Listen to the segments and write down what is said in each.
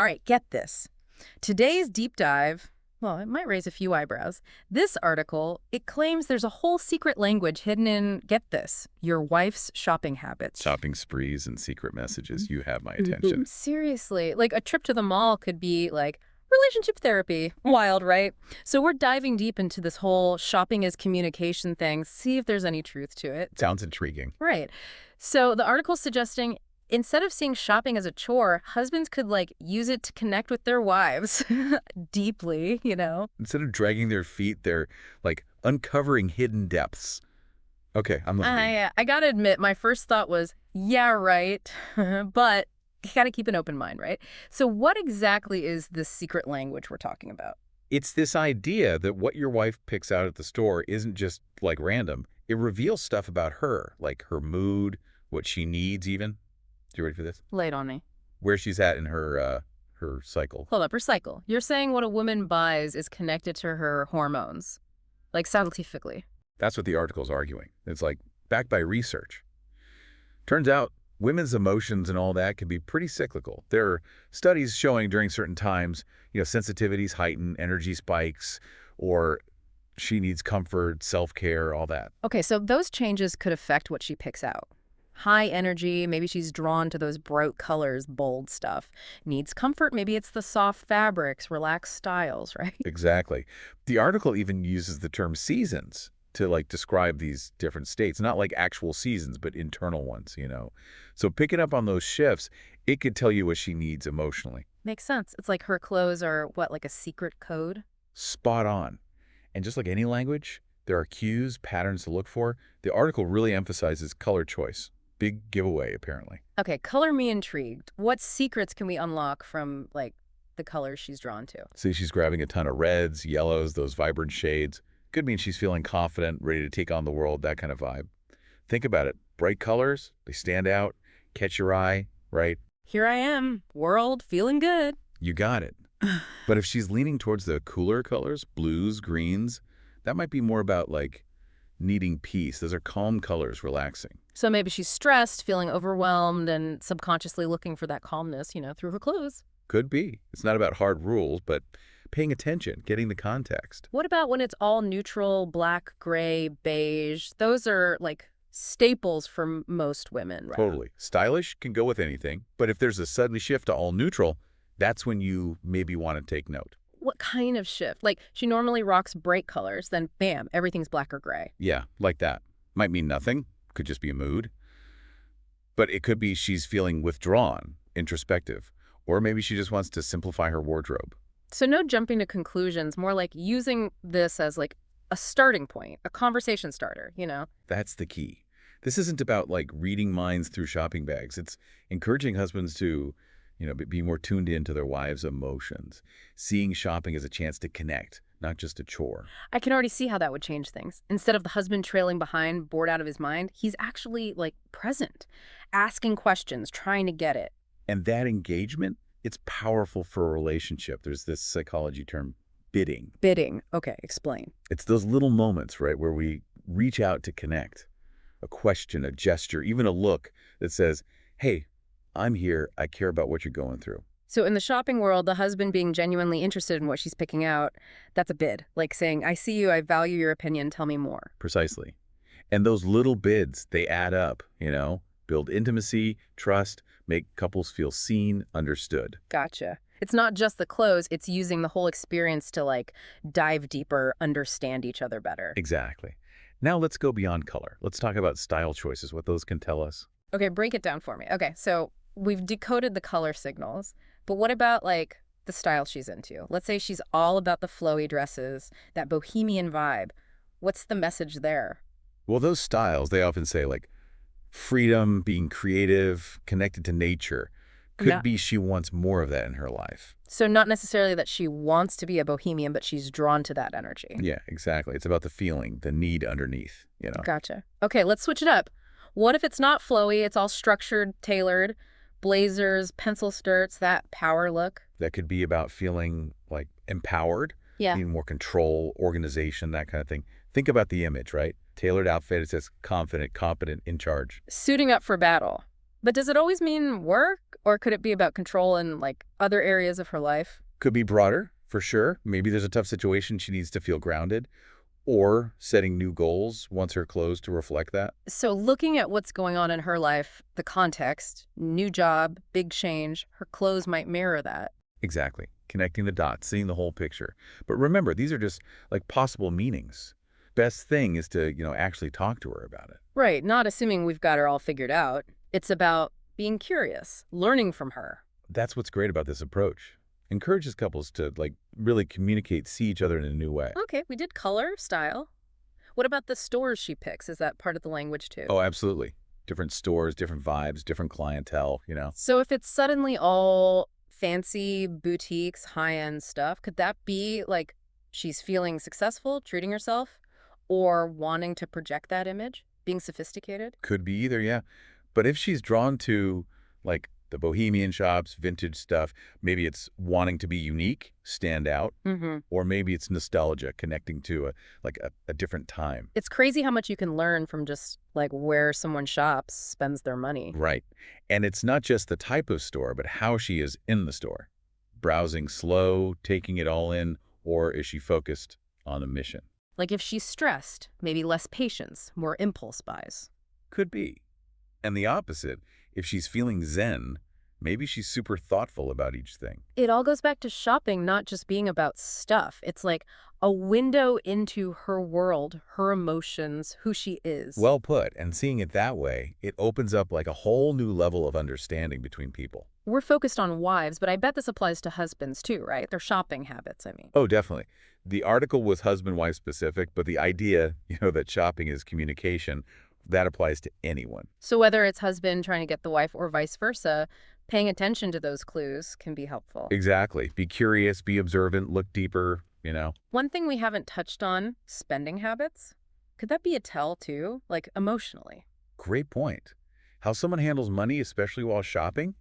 All right, get this. Today's deep dive, well, it might raise a few eyebrows. This article, it claims there's a whole secret language hidden in, get this, your wife's shopping habits. Shopping sprees and secret messages. You have my attention. Seriously, like a trip to the mall could be like relationship therapy. Wild, right? So we're diving deep into this whole shopping as communication thing, see if there's any truth to it. Sounds intriguing. Right. So the article's suggesting instead of seeing shopping as a chore, husbands could use it to connect with their wives deeply, Instead of dragging their feet, they're like uncovering hidden depths. Okay, I'm listening. I gotta admit, my first thought was, yeah, right. But you gotta keep an open mind, right? So what exactly is this secret language we're talking about? It's this idea that what your wife picks out at the store isn't just like random. It reveals stuff about her, like her mood, what she needs even. You ready for this? Lay it on me. Where she's at in her cycle. Hold up, her cycle. You're saying what a woman buys is connected to her hormones, like scientifically. That's what the article's arguing. It's like backed by research. Turns out women's emotions and all that can be pretty cyclical. There are studies showing during certain times, sensitivities heighten, energy spikes, or she needs comfort, self-care, all that. Okay, so those changes could affect what she picks out. High energy, maybe she's drawn to those bright colors, bold stuff. Needs comfort, maybe it's the soft fabrics, relaxed styles, right? Exactly. The article even uses the term seasons to describe these different states, not like actual seasons, but internal ones. So picking up on those shifts, it could tell you what she needs emotionally. Makes sense. It's like her clothes are, like a secret code? Spot on. And just like any language, there are cues, patterns to look for. The article really emphasizes color choice. Big giveaway, apparently. Okay, color me intrigued. What secrets can we unlock from, the colors she's drawn to? See, she's grabbing a ton of reds, yellows, those vibrant shades. Could mean she's feeling confident, ready to take on the world, that kind of vibe. Think about it. Bright colors, they stand out, catch your eye, right? Here I am, world, feeling good. You got it. But if she's leaning towards the cooler colors, blues, greens, that might be more about, needing peace. Those are calm colors, relaxing. So maybe she's stressed, feeling overwhelmed, and subconsciously looking for that calmness, through her clothes. Could be. It's not about hard rules, but paying attention, getting the context. What about when it's all neutral, black, gray, beige? Those are, staples for most women, right? Totally. Stylish can go with anything, but if there's a sudden shift to all neutral, that's when you maybe want to take note. What kind of shift? She normally rocks bright colors, then bam, everything's black or gray. Yeah, like that. Might mean nothing. Could just be a mood. But it could be she's feeling withdrawn, introspective, or maybe she just wants to simplify her wardrobe. So no jumping to conclusions, more like using this as a starting point, a conversation starter, That's the key. This isn't about reading minds through shopping bags. It's encouraging husbands to be more tuned into their wives' emotions, seeing shopping as a chance to connect, not just a chore. I can already see how that would change things. Instead of the husband trailing behind, bored out of his mind, he's actually, present, asking questions, trying to get it. And that engagement, it's powerful for a relationship. There's this psychology term, bidding. Bidding. Okay, explain. It's those little moments, right, where we reach out to connect. A question, a gesture, even a look that says, hey, I'm here. I care about what you're going through. So in the shopping world, the husband being genuinely interested in what she's picking out, that's a bid. Like saying, I see you, I value your opinion, tell me more. Precisely. And those little bids, they add up, build intimacy, trust, make couples feel seen, understood. Gotcha. It's not just the clothes, it's using the whole experience to dive deeper, understand each other better. Exactly. Now let's go beyond color. Let's talk about style choices, what those can tell us. Okay, break it down for me. Okay, so we've decoded the color signals, but what about the style she's into? Let's say she's all about the flowy dresses, that bohemian vibe. What's the message there? Well, those styles, they often say freedom, being creative, connected to nature. Could be she wants more of that in her life. So not necessarily that she wants to be a bohemian, but she's drawn to that energy. Yeah, exactly. It's about the feeling, the need underneath, Gotcha. Okay, let's switch it up. What if it's not flowy, it's all structured, tailored, blazers, pencil skirts, that power look? That could be about feeling empowered, needing more control, organization, that kind of thing. Think about the image, right? Tailored outfit, it says confident, competent, in charge. Suiting up for battle. But does it always mean work, or could it be about control in, like, other areas of her life? Could be broader, for sure. Maybe there's a tough situation she needs to feel grounded, or setting new goals wants her clothes to reflect that. So looking at what's going on in her life, the context, new job, big change, her clothes might mirror that. Exactly. Connecting the dots, seeing the whole picture. But remember, these are just like possible meanings. Best thing is to, actually talk to her about it. Right, not assuming we've got her all figured out. It's about being curious, learning from her. That's what's great about this approach. Encourages couples to really communicate, see each other in a new way. Okay, we did color, style. What about the stores she picks? Is that part of the language too? Oh, absolutely. Different stores, different vibes, different clientele. So if it's suddenly all fancy boutiques, high-end stuff, could that be like she's feeling successful, treating herself, or wanting to project that image, being sophisticated? Could be either, yeah. But if she's drawn to the bohemian shops, vintage stuff, maybe it's wanting to be unique, stand out, Mm-hmm. or maybe it's nostalgia, connecting to a different time. It's crazy how much you can learn from just like where someone shops, spends their money. Right. And it's not just the type of store, but how she is in the store. Browsing slow, taking it all in, or is she focused on a mission? Like if she's stressed, maybe less patience, more impulse buys. Could be. And the opposite, if she's feeling zen, maybe she's super thoughtful about each thing. It all goes back to shopping not just being about stuff. It's like a window into her world, her emotions, who she is. Well put, and seeing it that way, it opens up a whole new level of understanding between people. We're focused on wives, but I bet this applies to husbands too, right? Their shopping habits, I mean. Oh, definitely. The article was husband-wife specific, but the idea, that shopping is communication, that applies to anyone. So whether it's husband trying to get the wife or vice versa, paying attention to those clues can be helpful. Exactly. Be curious, be observant, look deeper. One thing we haven't touched on, spending habits. Could that be a tell too, like emotionally? Great point. How someone handles money, especially while shopping?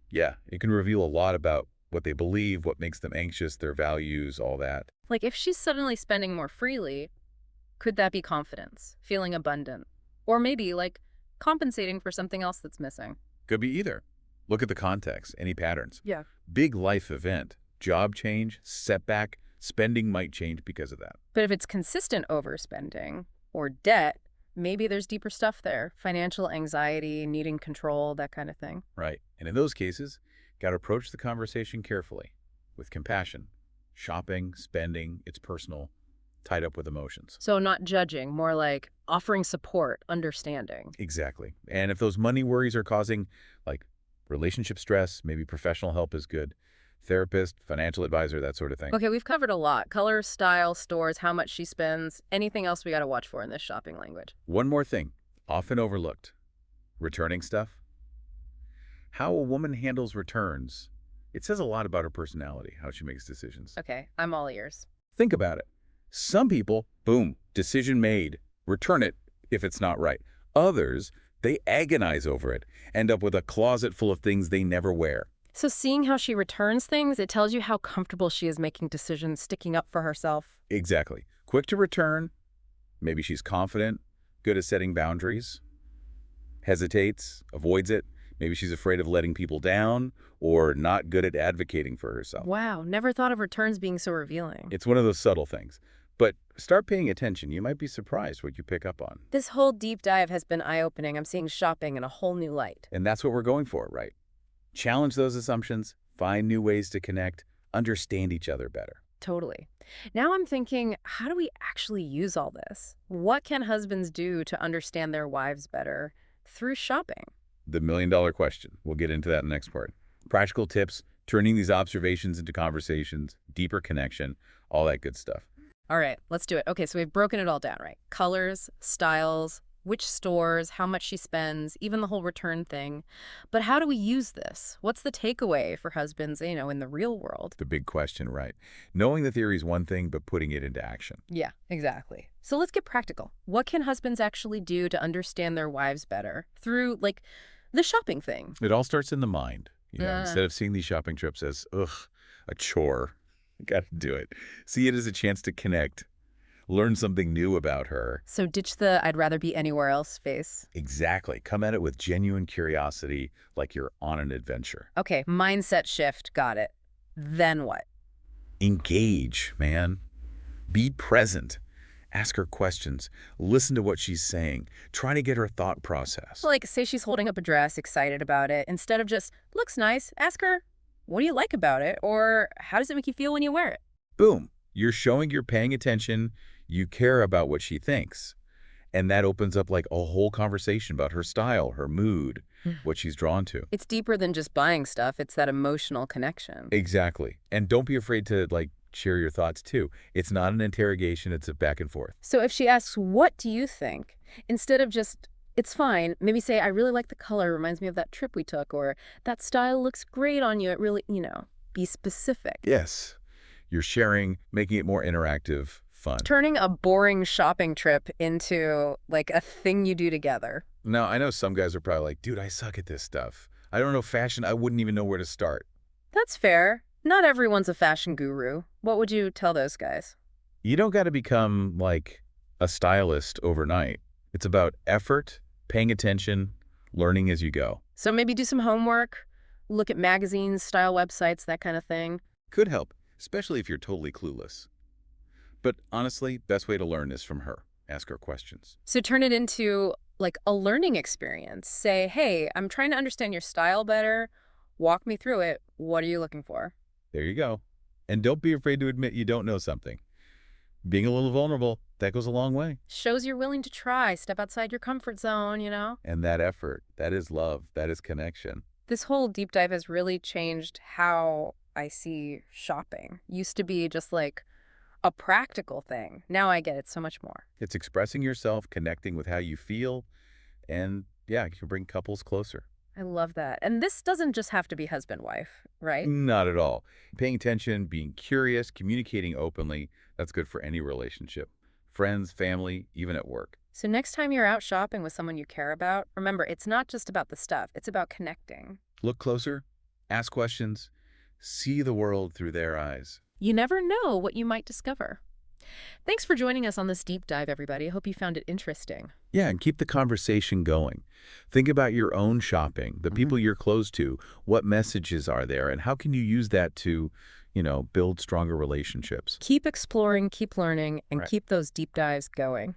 Yeah, it can reveal a lot about what they believe, what makes them anxious, their values, all that. Like if she's suddenly spending more freely, could that be confidence, feeling abundant? Or maybe like compensating for something else that's missing? Could be either. Look at the context, any patterns. Yeah. Big life event, job change, setback, spending might change because of that. But if it's consistent overspending or debt, maybe there's deeper stuff there. Financial anxiety, needing control, that kind of thing. Right. And in those cases, got to approach the conversation carefully, with compassion. Shopping, spending, it's personal, tied up with emotions. So not judging, more like offering support, understanding. Exactly. And if those money worries are causing relationship stress, maybe professional help is good. Therapist, financial advisor, that sort of thing. Okay, we've covered a lot. Color, style, stores, how much she spends. Anything else we got to watch for in this shopping language? One more thing, often overlooked. Returning stuff. How a woman handles returns. It says a lot about her personality, how she makes decisions. Okay, I'm all ears. Think about it. Some people, boom, decision made. Return it if it's not right. Others, they agonize over it, end up with a closet full of things they never wear. So seeing how she returns things, it tells you how comfortable she is making decisions, sticking up for herself. Exactly. Quick to return. Maybe she's confident, good at setting boundaries, hesitates, avoids it. Maybe she's afraid of letting people down or not good at advocating for herself. Wow, never thought of returns being so revealing. It's one of those subtle things. But start paying attention. You might be surprised what you pick up on. This whole deep dive has been eye-opening. I'm seeing shopping in a whole new light. And that's what we're going for, right? Challenge those assumptions, find new ways to connect, understand each other better. Totally. Now I'm thinking, how do we actually use all this? What can husbands do to understand their wives better through shopping? The million-dollar question. We'll get into that in the next part. Practical tips, turning these observations into conversations, deeper connection, all that good stuff. All right, let's do it. Okay, so we've broken it all down, right? Colors, styles, which stores, how much she spends, even the whole return thing. But how do we use this? What's the takeaway for husbands, in the real world? The big question, right? Knowing the theory is one thing, but putting it into action. Yeah, exactly. So let's get practical. What can husbands actually do to understand their wives better through, the shopping thing? It all starts in the mind. Instead of seeing these shopping trips as, a chore, got to do it. See it as a chance to connect, Learn something new about her. So ditch the I'd rather be anywhere else face. Exactly. Come at it with genuine curiosity, like you're on an adventure. Okay, mindset shift, got it. Then what? Engage, man. Be present. Ask her questions. Listen to what she's saying. Try to get her thought process. Like, say she's holding up a dress, excited about it. Instead of just, looks nice, ask her, what do you like about it? Or how does it make you feel when you wear it? Boom. You're showing you're paying attention. You care about what she thinks. And that opens up like a whole conversation about her style, her mood, what she's drawn to. It's deeper than just buying stuff. It's that emotional connection. Exactly. And don't be afraid to share your thoughts too. It's not an interrogation, it's a back and forth. So if she asks, what do you think? Instead of just, it's fine, maybe say, I really like the color, reminds me of that trip we took, or that style looks great on you. It really, be specific. Yes. You're sharing, making it more interactive, fun. Turning a boring shopping trip into like a thing you do together. Now, I know some guys are probably like, dude, I suck at this stuff. I don't know fashion. I wouldn't even know where to start. That's fair. Not everyone's a fashion guru. What would you tell those guys? You don't got to become like a stylist overnight. It's about effort, paying attention, learning as you go. So maybe do some homework, look at magazines, style websites, that kind of thing. Could help, especially if you're totally clueless. But honestly, best way to learn is from her. Ask her questions. So turn it into like a learning experience. Say, hey, I'm trying to understand your style better. Walk me through it. What are you looking for? There you go. And don't be afraid to admit you don't know something. Being a little vulnerable, that goes a long way. Shows you're willing to try, step outside your comfort zone, And that effort, that is love, that is connection. This whole deep dive has really changed how I see shopping. Used to be just like a practical thing. Now I get it so much more. It's expressing yourself, connecting with how you feel, and yeah, it can bring couples closer. I love that. And this doesn't just have to be husband-wife, right? Not at all. Paying attention, being curious, communicating openly, that's good for any relationship. Friends, family, even at work. So next time you're out shopping with someone you care about, remember, it's not just about the stuff. It's about connecting. Look closer, ask questions, see the world through their eyes. You never know what you might discover. Thanks for joining us on this deep dive, everybody. I hope you found it interesting. Yeah, and keep the conversation going. Think about your own shopping, the people you're close to, what messages are there, and how can you use that to, build stronger relationships. Keep exploring, keep learning, and Right. keep those deep dives going.